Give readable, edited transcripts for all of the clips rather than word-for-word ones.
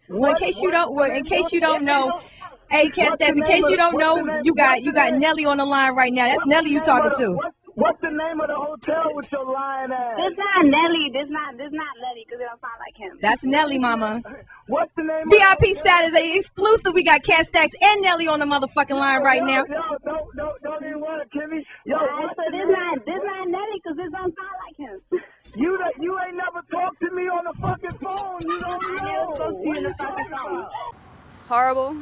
Well, in case you don't know, hey, Cat Stacks, in case you don't know, you got Nelly on the line right now. That's Nelly you talking to. What's the name of the hotel with your lying ass? This not Nelly. This not Nelly because it don't sound like him. That's Nelly, mama. What's the name? VIP status exclusive. We got Cat Stacks and Nelly on the motherfucking line right now. Yo, don't even want it, Kimmy. Yo, so this not Nelly because this don't sound like him. You ain't never talked to me on the fucking phone. You don't know. I never spoke to you on the fucking phone. Horrible.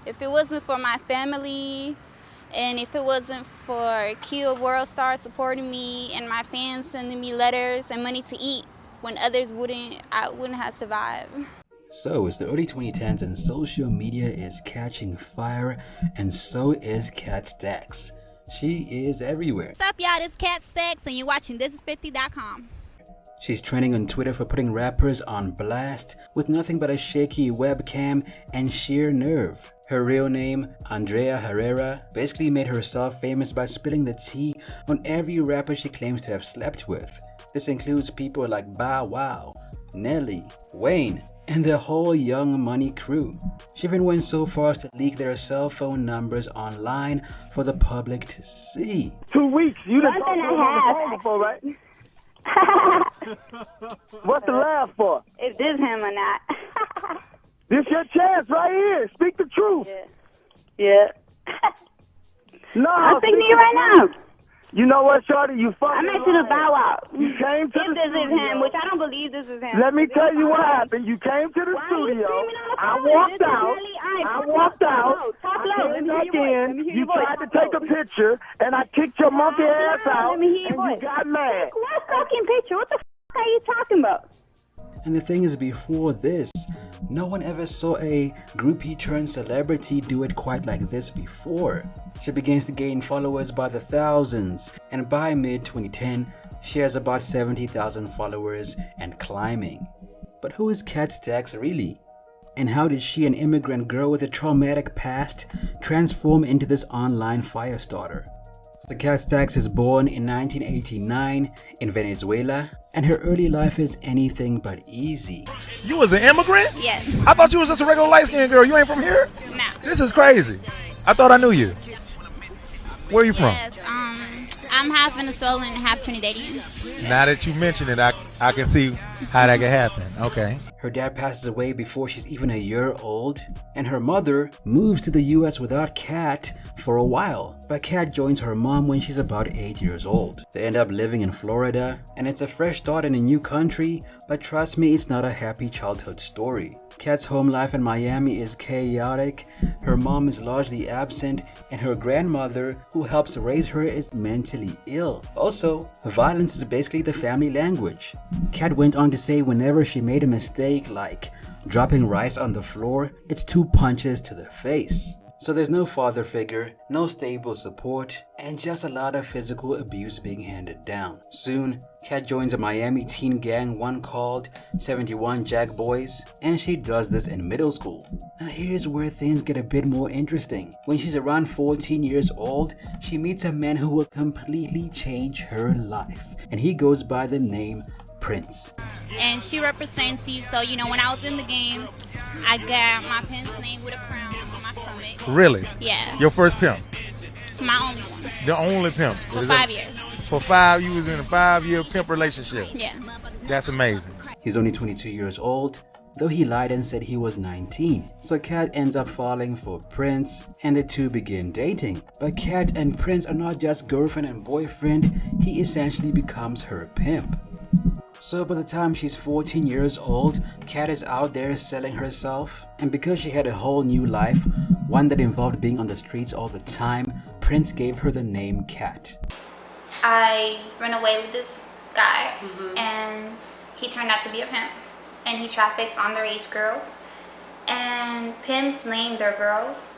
If it wasn't for my family, and if it wasn't for Q of Worldstar supporting me and my fans sending me letters and money to eat when others wouldn't, I wouldn't have survived. So it's the early 2010s and social media is catching fire, and so is Cat Stacks. She is everywhere. What's up, y'all? This is Cat Stacks and you're watching ThisIs50.com. She's trending on Twitter for putting rappers on blast with nothing but a shaky webcam and sheer nerve. Her real name, Andrea Herrera, basically made herself famous by spilling the tea on every rapper she claims to have slept with. This includes people like Bow Wow, Nelly, Wayne, and the whole Young Money crew. She even went so far as to leak their cell phone numbers online for the public to see. 2 weeks. You done talked to her on the phone before, right? What's the laugh for? Is this him or not? This your chance right here. Speak the truth. Yeah. No. I'm speaking to you right now. You know what, Shorty? You fucking I'm actually the Bow Wow. You came to if this is him, which I don't believe this is him. Let me tell you what happened. You came to the studio. I walked out. Talk low. I came in. You tried to take a picture, and I kicked your monkey ass out, and you got mad. What fucking picture? What the are you talking about? And the thing is, before this, no one ever saw a groupie turned celebrity do it quite like this before. She begins to gain followers by the thousands, and by mid-2010, she has about 70,000 followers and climbing. But who is Cat Stacks really? And how did she, an immigrant girl with a traumatic past, transform into this online fire starter? So Cat Stacks is born in 1989 in Venezuela, and her early life is anything but easy. You was an immigrant? Yes. I thought you was just a regular light-skinned girl. You ain't from here? No. This is crazy. I thought I knew you. Where are you from? Yes, I'm half Venezuelan and half Trinidadian. Now that you mention it, I can see how that could happen. Okay. Her dad passes away before she's even a year old, and her mother moves to the US without Cat for a while. But Cat joins her mom when she's about 8 years old. They end up living in Florida, and it's a fresh start in a new country, but trust me, it's not a happy childhood story. Cat's home life in Miami is chaotic, her mom is largely absent, and her grandmother, who helps raise her, is mentally ill. Also, violence is basically the family language. Cat went on to say whenever she made a mistake like dropping rice on the floor, it's 2 punches to the face. So there's no father figure, no stable support, and just a lot of physical abuse being handed down. Soon, Cat joins a Miami teen gang, one called 71 Jack Boys, and she does this in middle school. Now here's where things get a bit more interesting. When she's around 14 years old, she meets a man who will completely change her life, and he goes by the name Prince. And she represents you, so you know when I was in the game, I got my pimp's name with a crown on my stomach. Really? Yeah. Your first pimp? My only one. The only pimp? For 5 years. For 5, you was in a 5-year pimp relationship? Yeah. That's amazing. He's only 22 years old, though he lied and said he was 19. So Cat ends up falling for Prince, and the two begin dating. But Cat and Prince are not just girlfriend and boyfriend, he essentially becomes her pimp. So by the time she's 14 years old, Cat is out there selling herself, and because she had a whole new life, one that involved being on the streets all the time, Prince gave her the name Cat. I ran away with this guy, and he turned out to be a pimp, and he traffics underage girls, and pimps name their girls,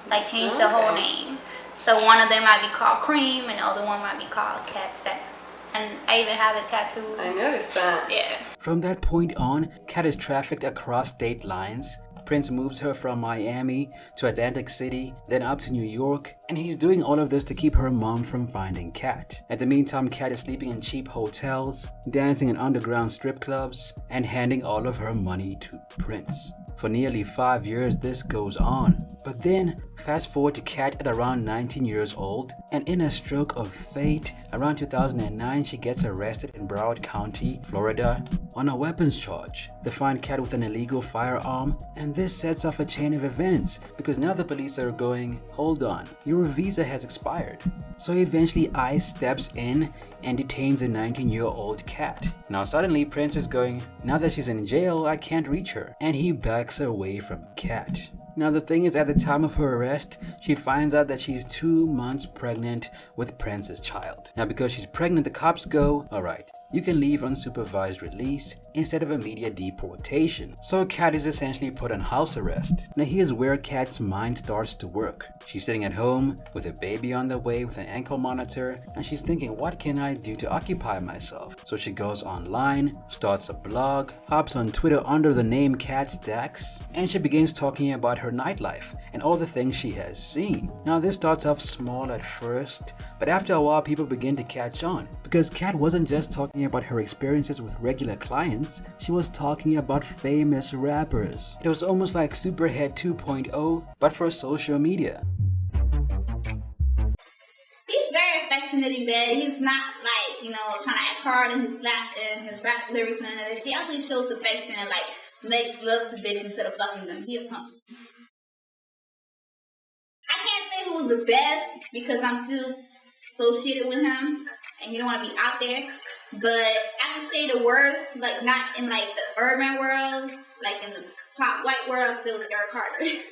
like change the whole name. So one of them might be called Cream, and the other one might be called Cat Stacks. And I even have a tattoo. I noticed that. Yeah. From that point on, Cat is trafficked across state lines. Prince moves her from Miami to Atlantic City, then up to New York, and he's doing all of this to keep her mom from finding Cat. At the meantime, Cat is sleeping in cheap hotels, dancing in underground strip clubs, and handing all of her money to Prince. For nearly 5 years this goes on. But then, fast forward to Kat at around 19 years old, and in a stroke of fate, around 2009 she gets arrested in Broward County, Florida, on a weapons charge. They find Kat with an illegal firearm, and this sets off a chain of events, because now the police are going, hold on, your visa has expired. So eventually ICE steps in and detains a 19-year-old Kat. Now suddenly Prince is going, now that she's in jail, I can't reach her, and he backs away from Kat. Now the thing is, at the time of her arrest, she finds out that she's 2 months pregnant with Prince's child. Now because she's pregnant, the cops go, alright, you can leave on supervised release instead of immediate deportation. So Kat is essentially put on house arrest. Now here's where Kat's mind starts to work. She's sitting at home with a baby on the way with an ankle monitor, and she's thinking, what can I do to occupy myself? So she goes online, starts a blog, hops on Twitter under the name Kat Stacks, and she begins talking about her nightlife and all the things she has seen. Now this starts off small at first, but after a while people begin to catch on, because Kat wasn't just talking about her experiences with regular clients, she was talking about famous rappers. It was almost like Superhead 2.0, but for social media. He's very affectionate in bed. He's not like, you know, trying to act hard in his rap lyrics and none of that. She actually shows affection and like makes love to bitch instead of fucking them. I can't say who was the best because I'm still associated with him and he don't want to be out there. But I can say the worst, like not in like the urban world, like in the pop white world, I feel like Eric Carter.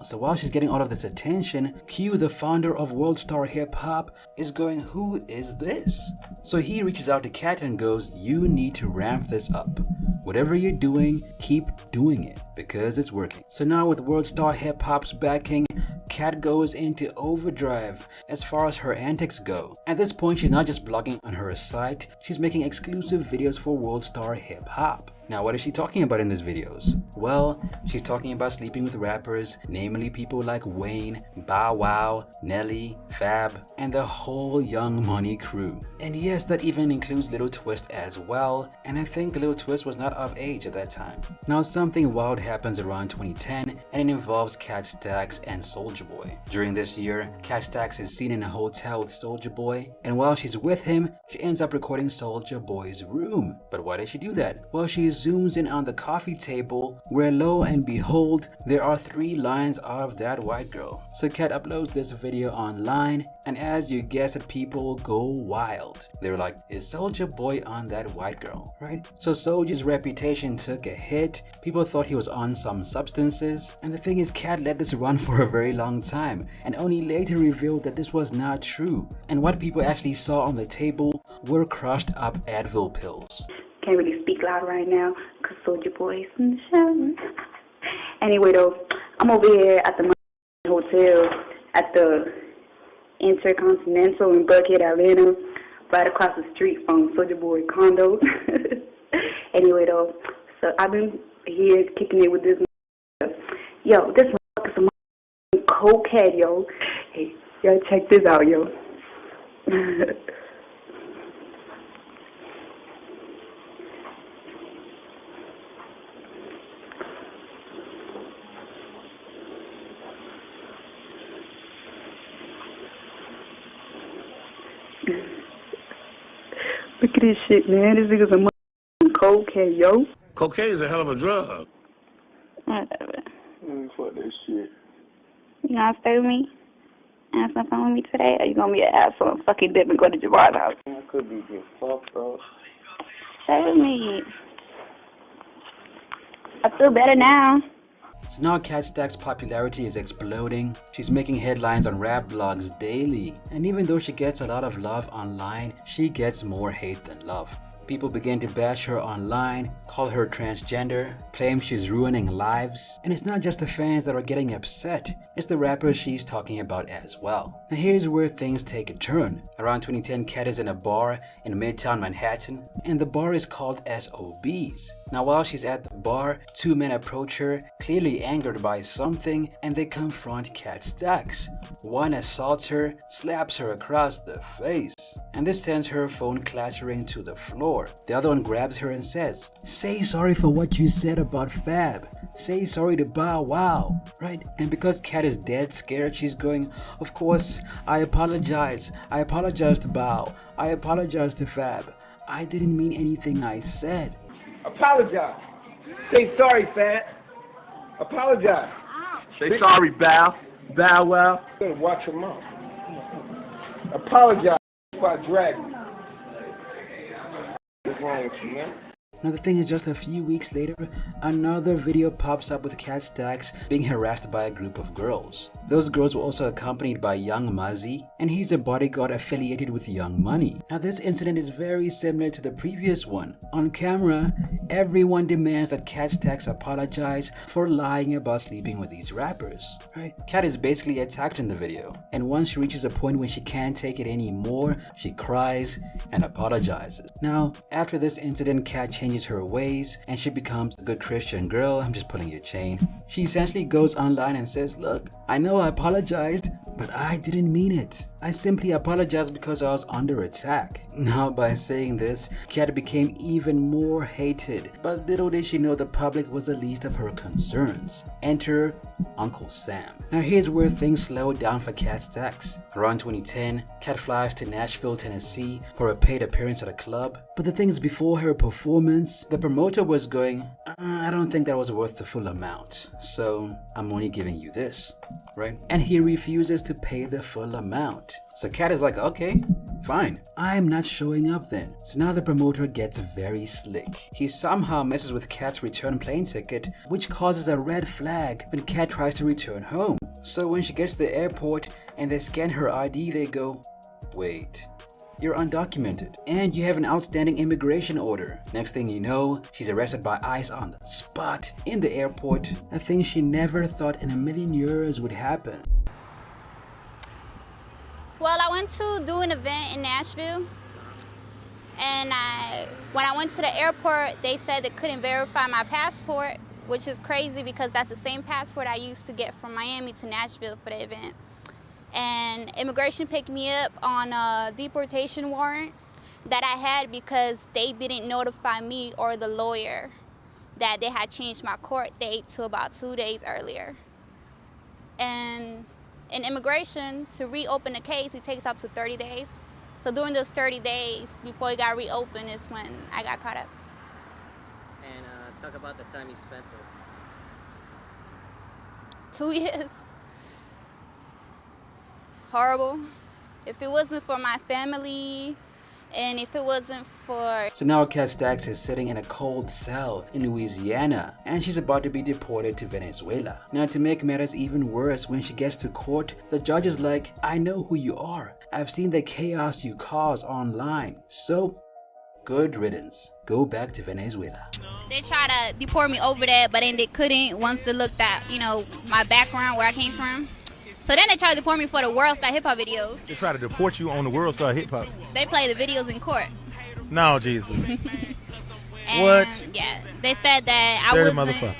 So while she's getting all of this attention, Q, the founder of Worldstar Hip Hop, is going, who is this? So he reaches out to Kat and goes, you need to ramp this up. Whatever you're doing, keep doing it, because it's working. So now with Worldstar Hip Hop's backing, Kat goes into overdrive as far as her antics go. At this point, she's not just blogging on her site, she's making exclusive videos for Worldstar Hip Hop. Now, what is she talking about in these videos? Well, she's talking about sleeping with rappers, namely people like Wayne, Bow Wow, Nelly, Fab, and the whole Young Money crew. And yes, that even includes Lil Twist as well, and I think Lil Twist was not of age at that time. Now, something wild happens around 2010, and it involves Kat Stacks and Soulja Boy. During this year, Kat Stacks is seen in a hotel with Soulja Boy, and while she's with him, she ends up recording Soulja Boy's room. But why did she do that? Well, she zooms in on the coffee table, where lo and behold, there are 3 lines of that white girl. So Kat uploads this video online, and as you guessed it, people go wild. They were like, is Soulja Boy on that white girl, right? So Soulja's reputation took a hit. People thought he was on some substances, and the thing is, Kat let this run for a very long time, and only later revealed that this was not true. And what people actually saw on the table were crushed up Advil pills. Can't really speak loud right now because Soulja Boy's in the shower. Anyway, though, I'm over here at the hotel at the Intercontinental in Buckhead, Atlanta, right across the street from Soulja Boy condo. Anyway, though, so I've been here kicking it with this. Yo, this motherfucker's some cokehead, yo. Hey, y'all check this out, yo. Look at this shit, man. This nigga's a cokehead, yo. Cocaine is a hell of a drug. Whatever. Fuck that shit. You gonna stay with me? Have some fun with me today? Or you gonna be an asshole and fucking dip and go to Javard's house? I could be getting fucked up. Stay with me. I feel better now. So now Kat Stacks' popularity is exploding. She's making headlines on rap blogs daily. And even though she gets a lot of love online, she gets more hate than love. People begin to bash her online, call her transgender, claim she's ruining lives. And it's not just the fans that are getting upset, it's the rappers she's talking about as well. Now here's where things take a turn. Around 2010, Kat is in a bar in Midtown Manhattan, and the bar is called SOBs. Now while she's at the bar, two men approach her, clearly angered by something, and they confront Kat Stacks. One assaults her, slaps her across the face, and this sends her phone clattering to the floor. The other one grabs her and says, "Say sorry for what you said about Fab. Say sorry to Bow Wow," right? And because Kat is dead scared, she's going, "Of course, I apologize. I apologize to Bow. I apologize to Fab. I didn't mean anything I said." Apologize. Say sorry, Fat. Apologize. Say sorry, Bow. Bow Wow. Watch your mouth. Apologize if I drag you. What's wrong with you, man? Now the thing is, just a few weeks later, another video pops up with Kat Stacks being harassed by a group of girls. Those girls were also accompanied by Young Muzzy, and he's a bodyguard affiliated with Young Money. Now this incident is very similar to the previous one. On camera, everyone demands that Kat Stacks apologize for lying about sleeping with these rappers, right? Kat is basically attacked in the video, and once she reaches a point when she can't take it anymore, she cries and apologizes. Now, after this incident, Kat changes her ways and she becomes a good Christian girl. I'm just pulling your chain. She essentially goes online and says, "Look, I know I apologized, but I didn't mean it. I simply apologized because I was under attack." Now by saying this, Kat became even more hated, but little did she know the public was the least of her concerns. Enter Uncle Sam. Now here's where things slow down for Kat Stacks. Around 2010, Kat flies to Nashville, Tennessee for a paid appearance at a club, but the thing is, before her performance, the promoter was going, "I don't think that was worth the full amount, so I'm only giving you this," right? And he refuses to pay the full amount. So Kat is like, "Okay, fine, I'm not showing up then." So now the promoter gets very slick. He somehow messes with Kat's return plane ticket, which causes a red flag when Kat tries to return home. So when she gets to the airport and they scan her ID, they go, "Wait, you're undocumented and you have an outstanding immigration order." Next thing you know, she's arrested by ICE on the spot in the airport, a thing she never thought in a million years would happen. Well, I went to do an event in Nashville, and when I went to the airport, they said they couldn't verify my passport, which is crazy because that's the same passport I used to get from Miami to Nashville for the event. And immigration picked me up on a deportation warrant that I had because they didn't notify me or the lawyer that they had changed my court date to about 2 days earlier. And in immigration, to reopen the case, it takes up to 30 days. So during those 30 days before it got reopened is when I got caught up. And talk about the time you spent there. 2 years. Horrible. If it wasn't for my family, and if it wasn't for... So now Kat Stacks is sitting in a cold cell in Louisiana, and she's about to be deported to Venezuela. Now to make matters even worse, when she gets to court, the judge is like, "I know who you are. I've seen the chaos you cause online. So, good riddance. Go back to Venezuela." They tried to deport me over there, but then they couldn't once they looked at, my background, where I came from. So then they tried to deport me for the Worldstar hip-hop videos. They try to deport you on the Worldstar hip hop. They play the videos in court. No, Jesus. And, what? Yeah, they said that I Dirty wasn't... motherfucker.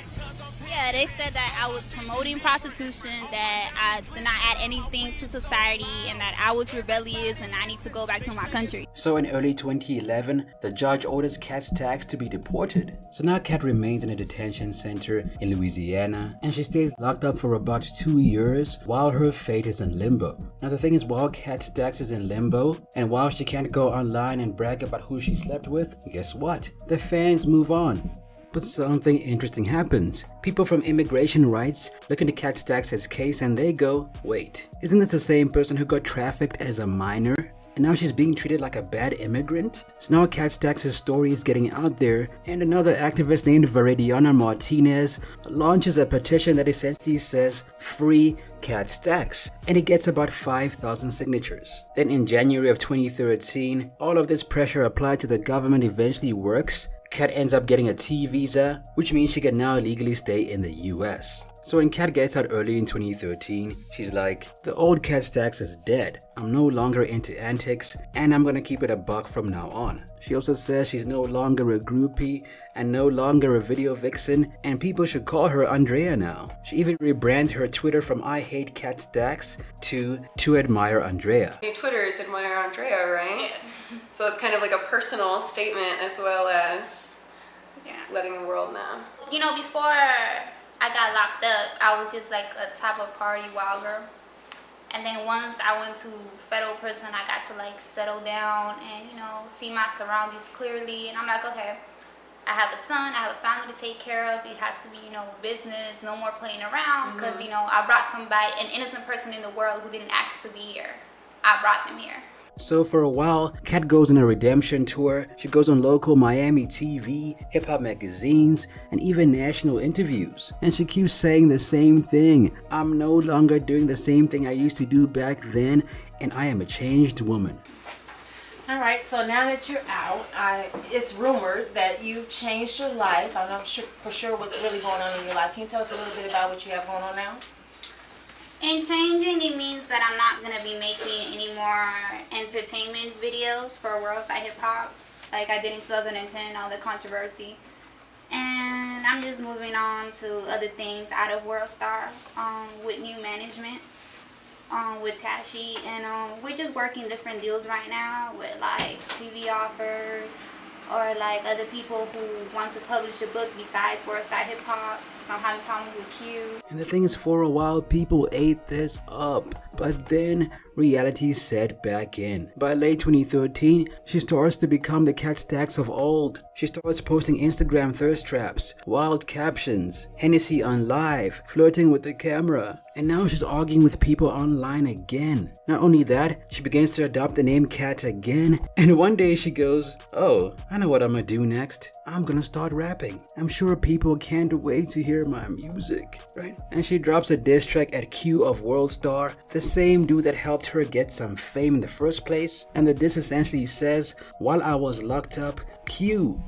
Yeah, they said that I was promoting prostitution, that I did not add anything to society, and that I was rebellious and I need to go back to my country. So in early 2011, the judge orders Kat Stacks to be deported. So now Kat remains in a detention center in Louisiana, and she stays locked up for about 2 years while her fate is in limbo. Now the thing is, while Kat Stacks is in limbo, and while she can't go online and brag about who she slept with, guess what? The fans move on. But something interesting happens. People from immigration rights look into Kat Stacks' case and they go, "Wait, isn't this the same person who got trafficked as a minor? And now she's being treated like a bad immigrant?" So now Kat Stacks' story is getting out there, and another activist named Veridiana Martinez launches a petition that essentially says, "Free Kat Stacks," and it gets about 5,000 signatures. Then in January of 2013, all of this pressure applied to the government eventually works. Kat ends up getting a T visa, which means she can now legally stay in the US. So when Kat gets out early in 2013, she's like, the old Kat Stacks is dead. I'm no longer into antics, and I'm gonna keep it a buck from now on. She also says she's no longer a groupie and no longer a video vixen, and people should call her Andrea now. She even rebranded her Twitter from I Hate Kat Stacks to Admire Andrea. Your Twitter is Admire Andrea, right? Yeah. So it's kind of like a personal statement as well as letting the world know. You know, before I got locked up, I was just like a type of party wild girl. And then once I went to federal prison, I got to like settle down and, you know, see my surroundings clearly. And I'm like, okay, I have a son, I have a family to take care of. It has to be, you know, business, no more playing around. Because, you know, I brought somebody, an innocent person in the world who didn't ask to be here. I brought them here. So for a while, Kat goes on a redemption tour. She goes on local Miami TV, hip-hop magazines, and even national interviews. And she keeps saying the same thing. I'm no longer doing the same thing I used to do back then, and I am a changed woman. Alright, so now that you're out, it's rumored that you've changed your life. I'm not sure for sure what's really going on in your life. Can you tell us a little bit about what you have going on now? And changing, it means that I'm not going to be making any more entertainment videos for Worldstar Hip Hop like I did in 2010, all the controversy. And I'm just moving on to other things out of Worldstar with new management, with Tashi. And we're just working different deals right now with like TV offers or like other people who want to publish a book besides Worldstar Hip Hop. I'm having problems with Q. And the thing is, for a while, people ate this up. But then, reality set back in. By late 2013, she starts to become the Kat Stacks of old. She starts posting Instagram thirst traps, wild captions, Hennessy on live, flirting with the camera. And now she's arguing with people online again. Not only that, she begins to adopt the name Kat again. And one day she goes, oh, I know what I'm gonna do next. I'm gonna start rapping. I'm sure people can't wait to hear my music, right? And she drops a diss track at Q of Worldstar, the same dude that helped her get some fame in the first place. And the diss essentially says, while I was locked up, Q,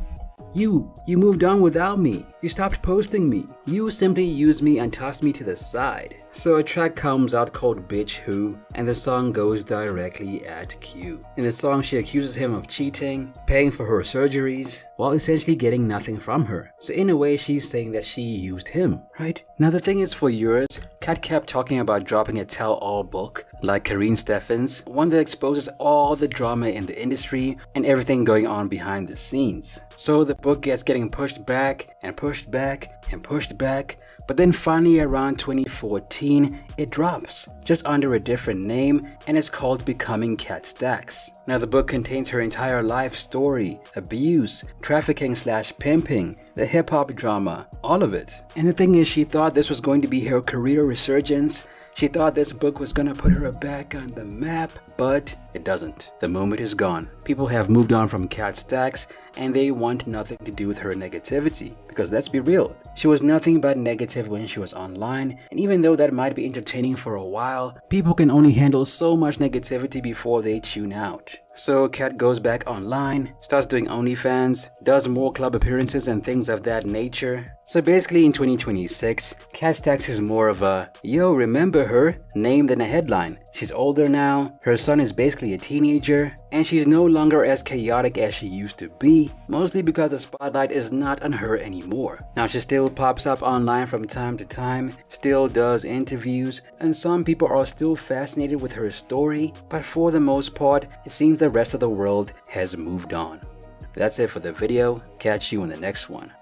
you moved on without me. You stopped posting me. You simply used me and tossed me to the side. So a track comes out called Bitch Who, and the song goes directly at Q. In the song, she accuses him of cheating, paying for her surgeries, while essentially getting nothing from her. So in a way, she's saying that she used him, right? Now the thing is, for years, Kat kept talking about dropping a tell-all book, like Karine Steffans, one that exposes all the drama in the industry and everything going on behind the scenes. So the book gets getting pushed back and pushed back and pushed back. But then finally around 2014, it drops, just under a different name, and it's called Becoming Kat Stacks. Now the book contains her entire life story, abuse, trafficking / pimping, the hip hop drama, all of it. And the thing is, she thought this was going to be her career resurgence. She thought this book was gonna put her back on the map, but it doesn't. The moment is gone. People have moved on from Kat Stacks, and they want nothing to do with her negativity. Because let's be real, she was nothing but negative when she was online, and even though that might be entertaining for a while, people can only handle so much negativity before they tune out. So Kat goes back online, starts doing OnlyFans, does more club appearances and things of that nature. So basically in 2026, Kat Stacks is more of a, yo, remember her, name than a headline. She's older now, her son is basically a teenager, and she's no longer as chaotic as she used to be, mostly because the spotlight is not on her anymore. Now she still pops up online from time to time, still does interviews, and some people are still fascinated with her story, but for the most part, it seems the rest of the world has moved on. That's it for the video. Catch you in the next one.